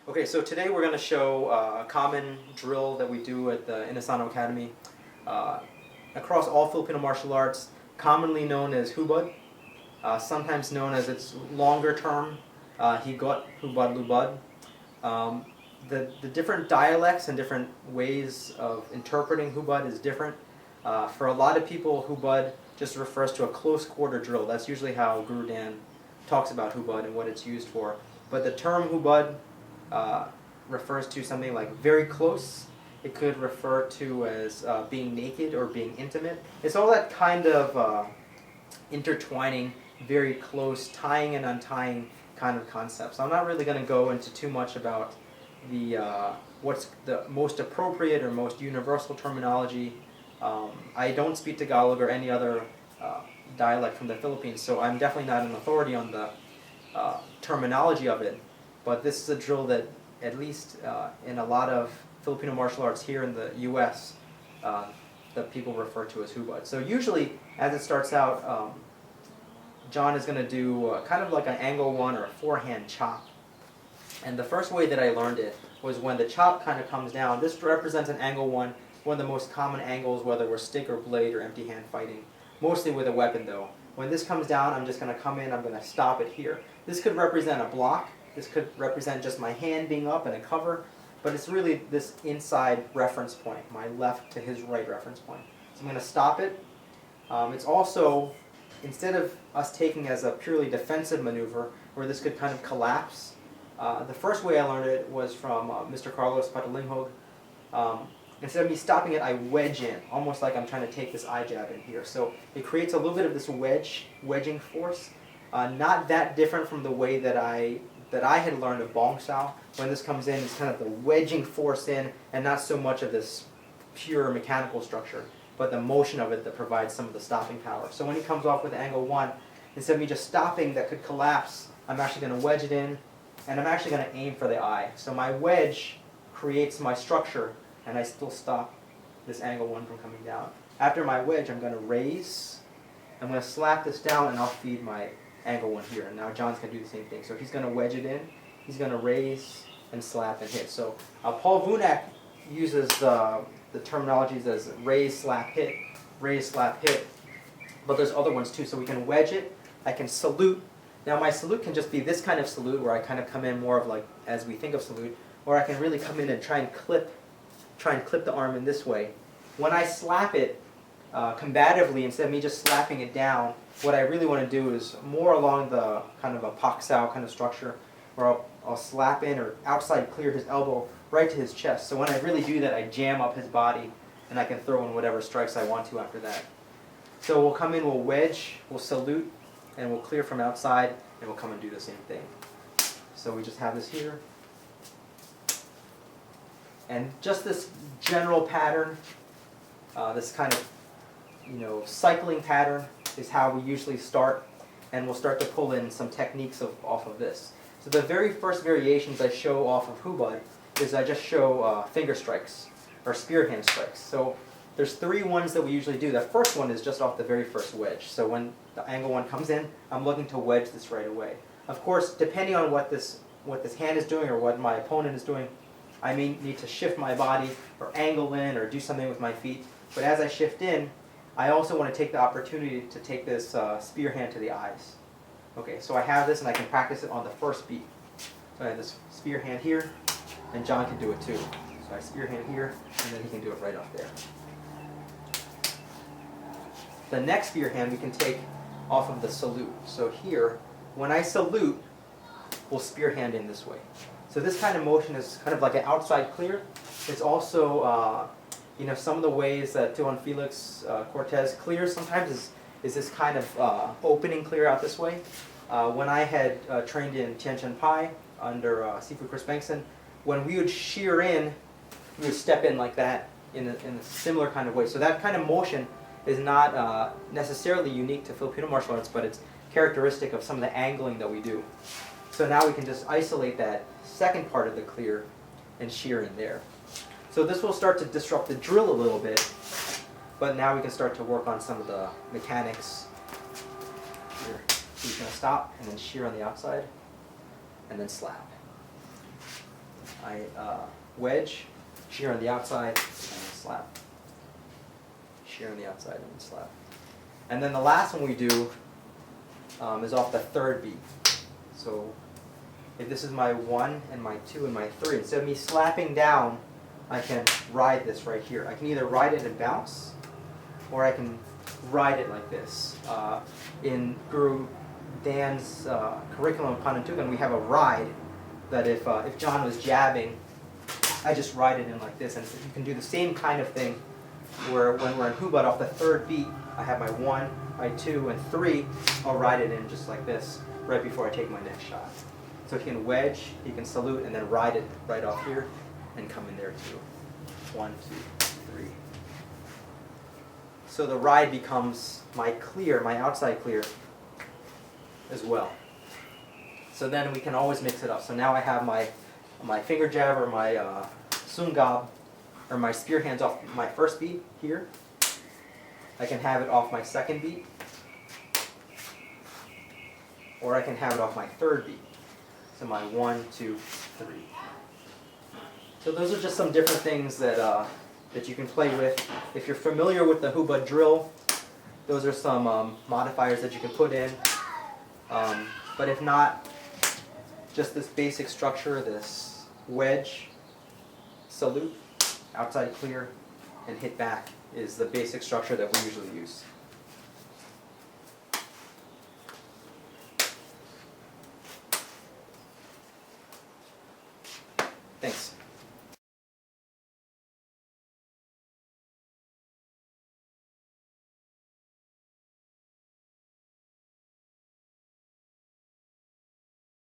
Okay, so today we're going to show a common drill that we do at the Inosanto Academy across all Filipino martial arts, commonly known as Hubad, sometimes known as its longer term, Higot-Hubad-Lubad. The different dialects and different ways of interpreting Hubad is different. For a lot of people, Hubad just refers to a close quarter drill. That's usually how Guro Dan talks about Hubad and what it's used for. But the term Hubad refers to something like very close. It could refer to as being naked or being intimate. It's all that kind of intertwining, very close, tying and untying kind of concept. So I'm not really going to go into too much about the what's the most appropriate or most universal terminology. I don't speak Tagalog or any other dialect from the Philippines, so I'm definitely not an authority on the terminology of it. But this is a drill that, at least in a lot of Filipino martial arts here in the U.S., that people refer to as Hubad. So usually, as it starts out, John is going to do kind of like an angle one or a forehand chop. And the first way that I learned it was when the chop kind of comes down. This represents an angle one of the most common angles, whether we're stick or blade or empty hand fighting. Mostly with a weapon though. When this comes down, I'm just going to come in, I'm going to stop it here. This could represent a block. This could represent just my hand being up and a cover, but it's really this inside reference point, my left to his right reference point. So I'm going to stop it. It's also, instead of us taking as a purely defensive maneuver, where this could kind of collapse, the first way I learned it was from Mr. Carlos Patalinghug. Instead of me stopping it, I wedge in, almost like I'm trying to take this eye jab in here. So it creates a little bit of this wedging force. Not that different from the way that I had learned of Bong Sao. When this comes in, it's kind of the wedging force in, and not so much of this pure mechanical structure, but the motion of it that provides some of the stopping power. So when he comes off with angle one, instead of me just stopping that could collapse, I'm actually going to wedge it in, and I'm actually going to aim for the eye. So my wedge creates my structure, and I still stop this angle one from coming down. After my wedge, I'm going to raise, I'm going to slap this down, and I'll feed my angle one here. And now John's going to do the same thing. So he's going to wedge it in, he's going to raise and slap and hit. So Paul Vunak uses the terminologies as raise, slap, hit, but there's other ones too. So we can wedge it, I can salute. Now my salute can just be this kind of salute where I kind of come in more of like as we think of salute, or I can really come in and try and clip the arm in this way. When I slap it combatively, instead of me just slapping it down, what I really want to do is more along the kind of a pak sao kind of structure, where I'll slap in or outside clear his elbow right to his chest. So when I really do that, I jam up his body, and I can throw in whatever strikes I want to after that. So we'll come in, we'll wedge, we'll salute, and we'll clear from outside, and we'll come and do the same thing. So we just have this here. And just this general pattern, this kind of cycling pattern is how we usually start, and we'll start to pull in some techniques off of this. So the very first variations I show off of Hubad is I just show finger strikes, or spear hand strikes. So there's three ones that we usually do. The first one is just off the very first wedge. So when the angle one comes in, I'm looking to wedge this right away. Of course, depending on what this hand is doing or what my opponent is doing, I may need to shift my body or angle in or do something with my feet. But as I shift in, I also want to take the opportunity to take this spear hand to the eyes. Okay, so I have this and I can practice it on the first beat. So I have this spear hand here, and John can do it too. So I spear hand here, and then he can do it right off there. The next spear hand we can take off of the salute. So here, when I salute, we'll spear hand in this way. So this kind of motion is kind of like an outside clear. It's also, some of the ways that Tuan Felix Cortez clears sometimes is this kind of opening clear out this way. When I had trained in Tien Chen Pai under Sifu Chris Bengtson, when we would shear in, we would step in like that in a similar kind of way. So that kind of motion is not necessarily unique to Filipino martial arts, but it's characteristic of some of the angling that we do. So now we can just isolate that second part of the clear and shear in there. So this will start to disrupt the drill a little bit, but now we can start to work on some of the mechanics. Here. So he's going to stop and then shear on the outside and then slap. I wedge, shear on the outside, and slap. Shear on the outside and slap. And then the last one we do is off the third beat. So if this is my 1 and my 2 and my 3, instead of me slapping down, I can ride this right here. I can either ride it and bounce, or I can ride it like this. In Guro Dan's curriculum, Panantukan, we have a ride that if John was jabbing, I just ride it in like this. And you can do the same kind of thing where when we're in Hubad, off the third beat, I have my 1, my 2, and 3, I'll ride it in just like this right before I take my next shot. So he can wedge, he can salute, and then ride it right off here and come in there too. 1, 2, 3. So the ride becomes my clear, my outside clear as well. So then we can always mix it up. So now I have my finger jab or my sungab or my spear hands off my first beat here. I can have it off my second beat, or I can have it off my third beat. So my 1, 2, 3. So those are just some different things that that you can play with. If you're familiar with the Hubad drill, those are some modifiers that you can put in. But if not, just this basic structure, this wedge, salute, outside clear, and hit back is the basic structure that we usually use. Thanks.